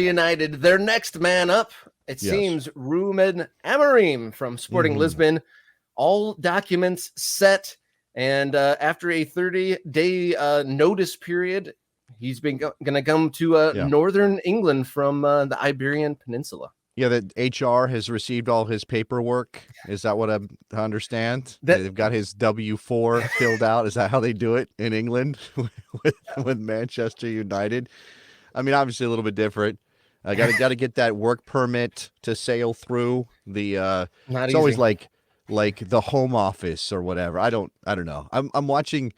United, their next man up, it seems Ruben Amorim from Sporting Lisbon. All documents set, and after a 30-day notice period, he's been going to come to northern England from the Iberian Peninsula. Yeah, that HR has received all his paperwork. Is that what I understand? They've got his W-4 filled out. Is that how they do it in England with Manchester United? I mean, obviously a little bit different. I got to get that work permit to sail through the. It's easy. Always like the Home Office or whatever. I don't know. I'm watching.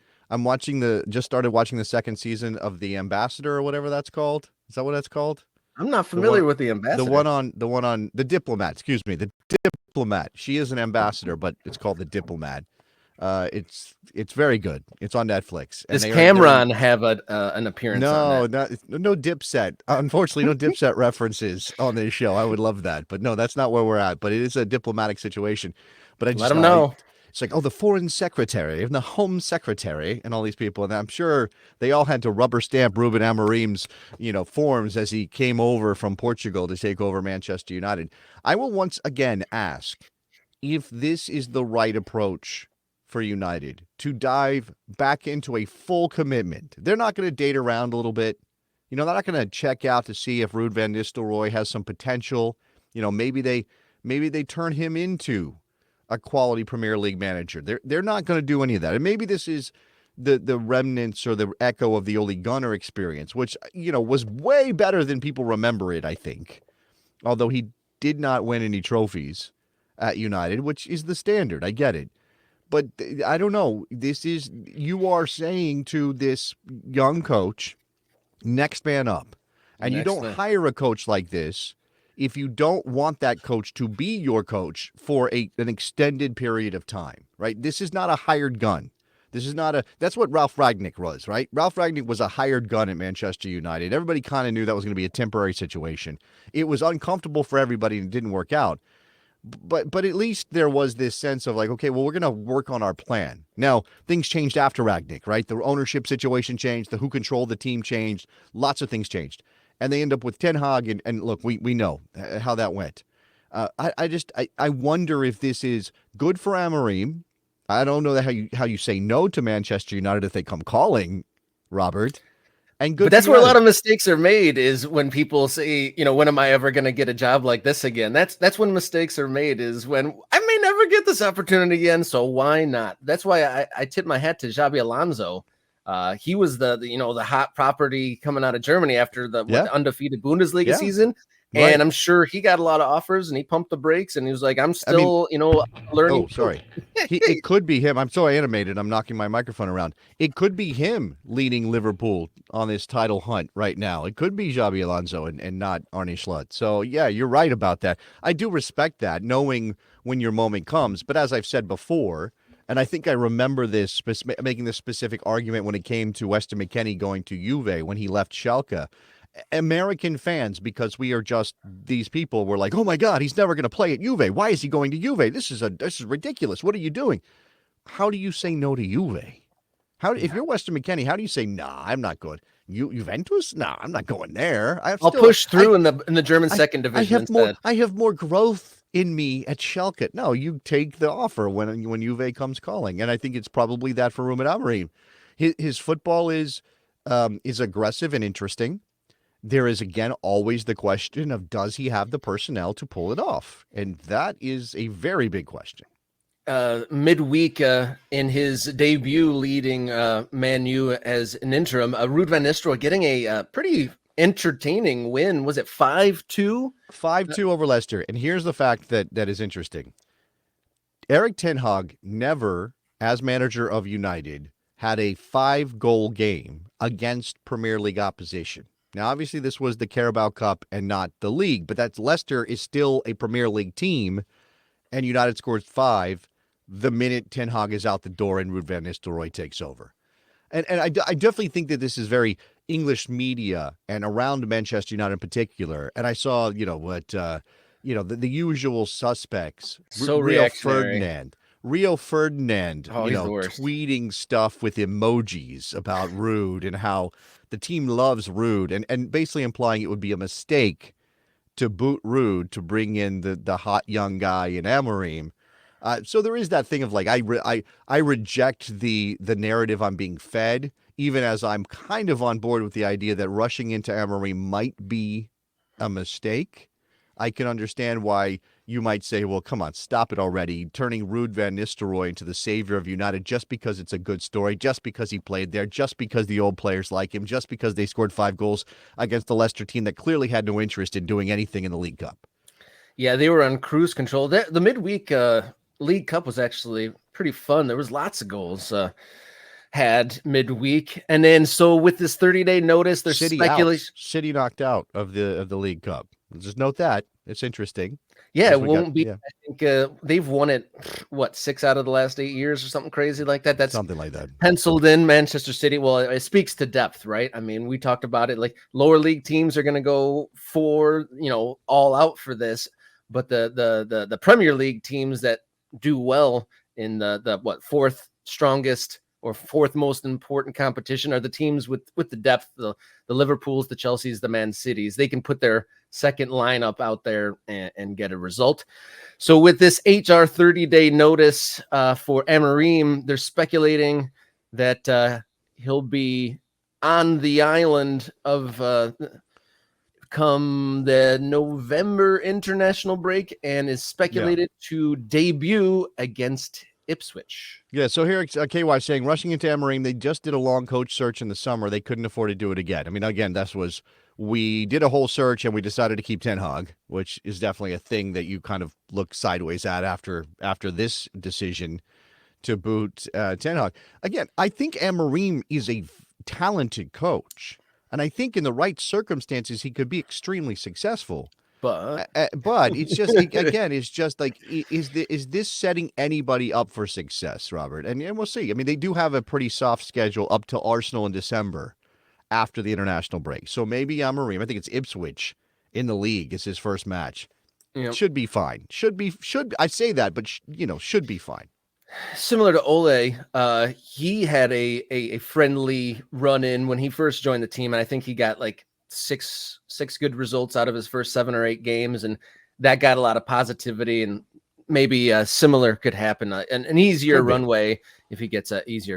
Just started watching the second season of The Ambassador or whatever that's called. Is that what that's called? I'm not familiar with The Ambassador. The one on The Diplomat. Excuse me, The Diplomat. She is an ambassador, but it's called The Diplomat. It's very good. It's on Netflix. Does Cameron have an appearance on that? No Dipset. Unfortunately, no Dipset references on this show. I would love that, but no, that's not where we're at. But it is a diplomatic situation. But I just let him know. It's like, the foreign secretary and the home secretary and all these people. And I'm sure they all had to rubber stamp Ruben Amorim's, forms as he came over from Portugal to take over Manchester United. I will once again ask if this is the right approach for United to dive back into a full commitment. They're not going to date around a little bit. They're not going to check out to see if Ruud van Nistelrooy has some potential. Maybe they turn him into a quality Premier League manager. They're not going to do any of that. And maybe this is the remnants or the echo of the Ole Gunnar experience, which, was way better than people remember it, I think. Although he did not win any trophies at United, which is the standard. I get it. But I don't know. You are saying to this young coach, next man up. And you don't hire a coach like this if you don't want that coach to be your coach for an extended period of time, right? This is not a hired gun. That's what Ralph Rangnick was, right? Ralph Rangnick was a hired gun at Manchester United. Everybody kind of knew that was going to be a temporary situation. It was uncomfortable for everybody and it didn't work out. But at least there was this sense of like, okay, well, we're going to work on our plan. Now, things changed after Rangnick, right? The ownership situation changed. The who controlled the team changed. Lots of things changed. And they end up with Ten Hag, and look, we know how that went. I wonder if this is good for Amorim. I don't know how you say no to Manchester United if they come calling, Robert. And good. But that's where a lot of mistakes are made is when people say, when am I ever going to get a job like this again? That's when mistakes are made is when I may never get this opportunity again. So why not? That's why I tip my hat to Xabi Alonso. He was the hot property coming out of Germany after the undefeated Bundesliga season. Right. And I'm sure he got a lot of offers and he pumped the brakes and he was like, I'm still, learning. Oh, sorry. It could be him. I'm so animated. I'm knocking my microphone around. It could be him leading Liverpool on this title hunt right now. It could be Xabi Alonso and not Arne Slot. So, yeah, you're right about that. I do respect that, knowing when your moment comes. But as I've said before, and I think I remember this, making this specific argument when it came to Weston McKennie going to Juve when he left Schalke. American fans, because we are just these people, were like, oh my God, he's never going to play at Juve. Why is he going to Juve? This is ridiculous. What are you doing? How do you say no to Juve? If you're Weston McKennie, how do you say, nah, I'm not going? Juventus? Nah, I'm not going there. I'll push through in the German second division instead. I have more growth in me at Schalke. No, you take the offer when Juve comes calling. And I think it's probably that for Ruben Amorim. His football is aggressive and interesting. There is, again, always the question of does he have the personnel to pull it off? And that is a very big question. Midweek in his debut leading Man U as an interim, Ruud van Nistelrooy getting a pretty entertaining win. Was it 5-2? 5-2 over Leicester. And here's the fact that is interesting. Erik ten Hag never, as manager of United, had a 5-goal game against Premier League opposition. Now, obviously, this was the Carabao Cup and not the league, but that's Leicester is still a Premier League team, and United scores 5 the minute Ten Hag is out the door and Ruud van Nistelrooy takes over. And I definitely think that this is very English media and around Manchester United in particular. And I saw, the usual suspects. So Rio reactionary. Rio Ferdinand, Oh, he's the worst. tweeting stuff with emojis about Rude and how the team loves Rude and basically implying it would be a mistake to boot Rude to bring in the hot young guy in Amorim. So there is that thing of like I reject the narrative I'm being fed, even as I'm kind of on board with the idea that rushing into Amorim might be a mistake. I can understand why you might say, well, come on, stop it already. Turning Ruud van Nistelrooy into the savior of United just because it's a good story, just because he played there, just because the old players like him, just because they scored 5 goals against the Leicester team that clearly had no interest in doing anything in the League Cup. Yeah, they were on cruise control. The midweek League Cup was actually pretty fun. There was lots of goals had midweek. And then so with this 30-day notice, there's speculation. City knocked out of the League Cup. Just note that. It's interesting. Yeah, it won't be. Yeah. I think they've won it, 6 out of the last 8 years or something crazy like that. That's something like that. Penciled in Manchester City. Well, it speaks to depth, right? I mean, we talked about it. Like lower league teams are going to go for, all out for this, but the Premier League teams that do well in the fourth strongest or fourth most important competition are the teams with the depth, the Liverpools, the Chelseas, the Man Cities. They can put their second lineup out there and get a result. So with this HR 30-day notice for Amorim, they're speculating that he'll be on the island of come the November international break and is speculated to debut against Ipswich. Yeah, so here KY is saying, rushing into Amorim, they just did a long coach search in the summer. They couldn't afford to do it again. I mean, again, we did a whole search and we decided to keep Ten Hag, which is definitely a thing that you kind of look sideways at after this decision to boot Ten Hag. Again, I think Amorim is a talented coach, and I think in the right circumstances he could be extremely successful. But it's just again, it's just like is this setting anybody up for success, Robert? And we'll see. I mean, they do have a pretty soft schedule up to Arsenal in December after the international break. So maybe Amorim, I think it's Ipswich in the league is his first match. Yep. Should be fine. Should I say that, but should be fine. Similar to Ole, he had a friendly run in when he first joined the team, and I think he got like six good results out of his first 7 or 8 games, and that got a lot of positivity. And maybe similar could happen, an easier runway if he gets an easier game.